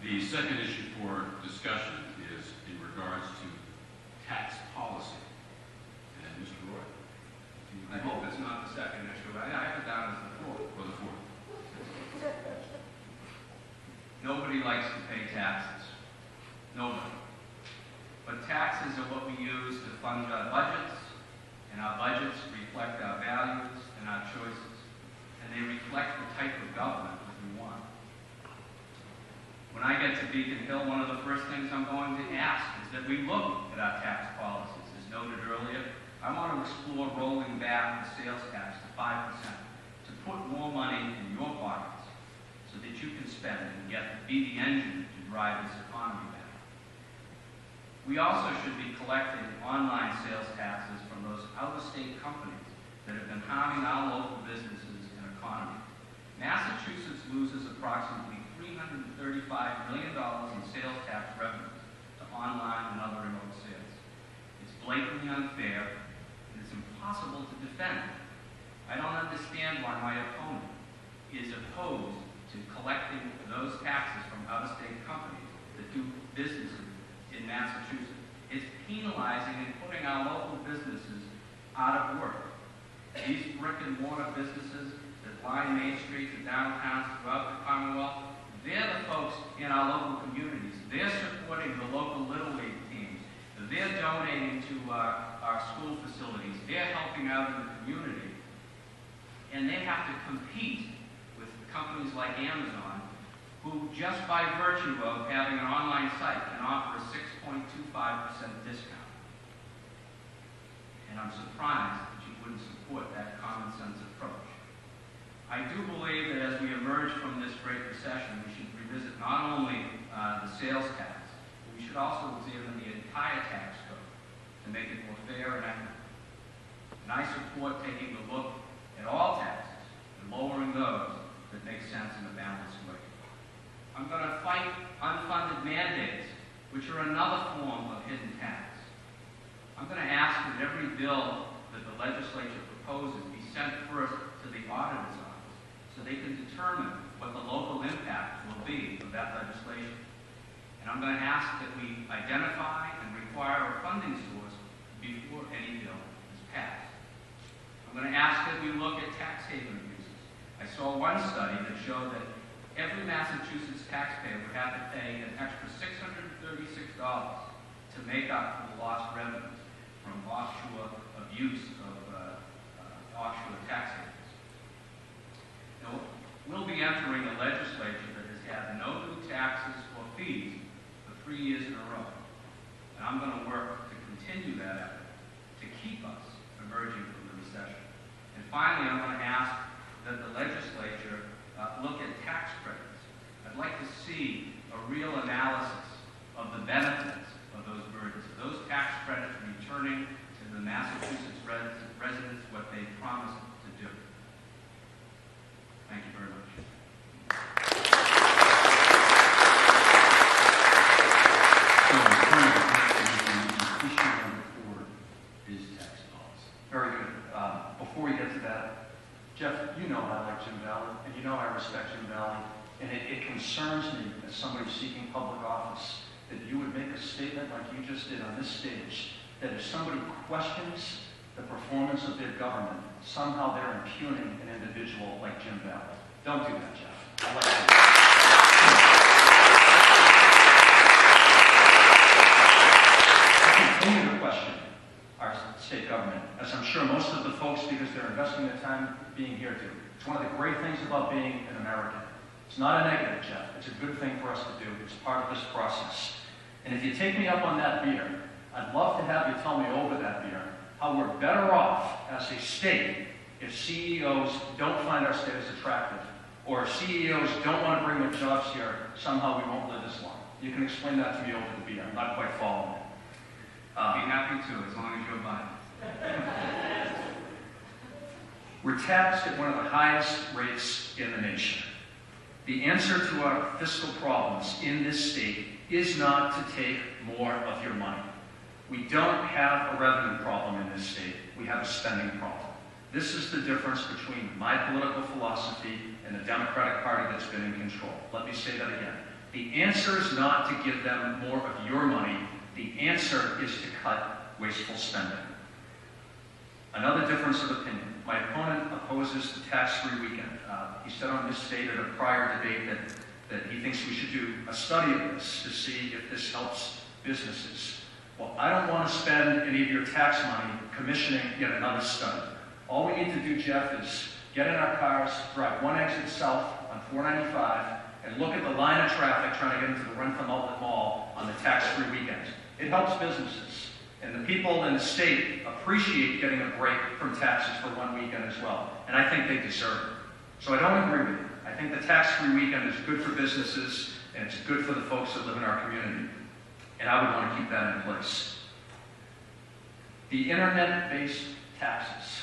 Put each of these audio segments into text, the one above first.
The second issue for discussion is in regards to tax policy. And Mr. Roy, I hope it's not the second issue. I have it down as the fourth. or the fourth. Nobody likes to pay taxes. Nobody. But taxes are what we use to fund our budgets, and our budgets reflect our values and our choices. And they reflect the type of government that we want. When I get to Beacon Hill, one of the first things I'm going to ask is that we look at our tax policies. As noted earlier, I want to explore rolling back the sales tax to 5%, to put more money in your pockets so that you can spend and be the engine to drive this economy back. We also should be collecting online sales taxes from those out-of-state companies that have been harming our local businesses and economy. Massachusetts loses approximately $335 million in sales tax revenues to online and other remote sales. It's blatantly unfair, and it's impossible to defend. I don't understand why my opponent is opposed to collecting those taxes from out-of-state companies that do business in Massachusetts. It's penalizing and putting our local businesses out of work. These brick and mortar businesses that line Main Street and downtowns throughout the Commonwealth, they're the folks in our local communities. They're supporting the local Little League teams. They're donating to our school facilities. They're helping out in the community. And they have to compete with companies like Amazon, who just by virtue of having an online site can offer a 6.25% discount. And I'm surprised that you wouldn't support that common sense approach. I do believe that as we emerge from this Great Recession, we should revisit not only the sales tax, but we should also examine the entire tax code to make it more fair and equitable. And I support taking a look at all taxes and lowering those that make sense in a balanced way. I'm going to fight unfunded mandates, which are another form of hidden tax. I'm going to ask that every bill that the legislature proposes be sent first to the auditor's office so they can determine what the local impact will be of that legislation. And I'm going to ask that we identify and require a funding source before any bill is passed. I'm going to ask that we look at tax haven abuses. I saw one study that showed that every Massachusetts taxpayer would have to pay an extra $636 to make up for the lost revenues from offshore abuse of offshore tax havens. Now, we'll be entering a legislature that has had no new taxes or fees for 3 years in a row. And I'm going to work to continue that effort to keep us emerging from the recession. And finally, I'm going to ask that the legislature look at tax credits. I'd like to see a real analysis of the benefits of those burdens, those tax credits returning to the Massachusetts residents what they promised to do. Thank you very much. Issue number 4 is tax policy. Very good. Before we get to that, Jeff, you know I like Jim Valley, and you know I respect Jim Valley, and it concerns me as somebody seeking public office that you would make a statement like you just did on this stage, that if somebody questions the performance of their government, somehow they're impugning an individual like Jim Valley. Don't do that, Jeff. I like that. I continue to question our state government, as I'm sure most of the folks, because they're investing their time being here, do. It's one of the great things about being an American. It's not a negative, Jeff. It's a good thing for us to do. It's part of this process. And if you take me up on that beer, I'd love to have you tell me over that beer how we're better off as a state if CEOs don't find our state as attractive, or if CEOs don't want to bring their jobs here, somehow we won't live as long. You can explain that to me over the beer. I'm not quite following it. I'll be happy to, as long as you're buying. We're taxed at one of the highest rates in the nation. The answer to our fiscal problems in this state is not to take more of your money. We don't have a revenue problem in this state. We have a spending problem. This is the difference between my political philosophy and the Democratic Party that's been in control. Let me say that again. The answer is not to give them more of your money. The answer is to cut wasteful spending. Another difference of opinion. My opponent opposes the tax-free weekend. He said on this stage at a prior debate that he thinks we should do a study of this to see if this helps businesses. Well, I don't want to spend any of your tax money commissioning yet another study. All we need to do, Jeff, is get in our cars, drive one exit south on 495, and look at the line of traffic trying to get into the Rentham Outlet Mall on the tax-free weekend. It helps businesses. And the people in the state appreciate getting a break from taxes for one weekend as well. And I think they deserve it. So I don't agree with you. I think the tax-free weekend is good for businesses, and it's good for the folks that live in our community. And I would want to keep that in place. The internet-based taxes.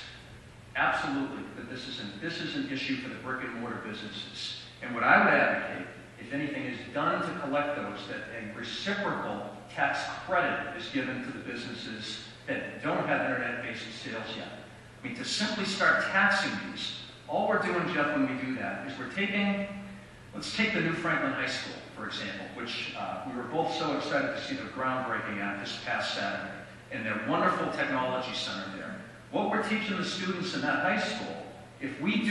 Absolutely, that this is an issue for the brick and mortar businesses. And what I would advocate, if anything is done to collect those, that a reciprocal tax credit is given to the businesses that don't have internet-based sales yet. I mean, to simply start taxing these, all we're doing, Jeff, when we do that, is let's take the new Franklin High School, for example, which we were both so excited to see the groundbreaking at this past Saturday, and their wonderful technology center there. What we're teaching the students in that high school, if we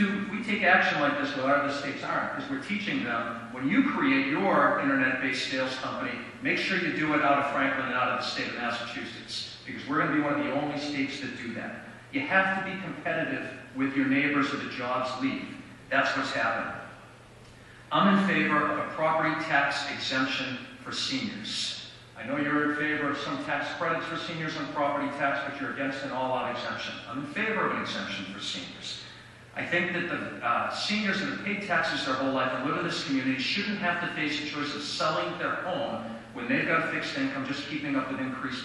take action like this where other states aren't, is we're teaching them, when you create your internet-based sales company, make sure you do it out of Franklin and out of the state of Massachusetts, because we're going to be one of the only states that do that. You have to be competitive with your neighbors or the jobs leave. That's what's happening. I'm in favor of a property tax exemption for seniors. I know you're in favor of some tax credits for seniors on property tax, but you're against an all-out exemption. I'm in favor of an exemption for seniors. I think that the seniors that have paid taxes their whole life and live in this community shouldn't have to face the choice of selling their home when they've got a fixed income just keeping up with increased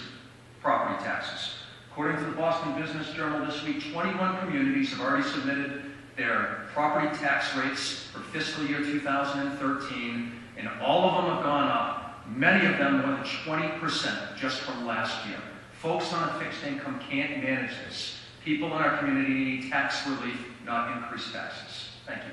property taxes. According to the Boston Business Journal this week, 21 communities have already submitted their property tax rates for fiscal year 2013, and all of them have gone up, many of them more than 20% just from last year. Folks on a fixed income can't manage this. People in our community need tax relief, not increased taxes. Thank you.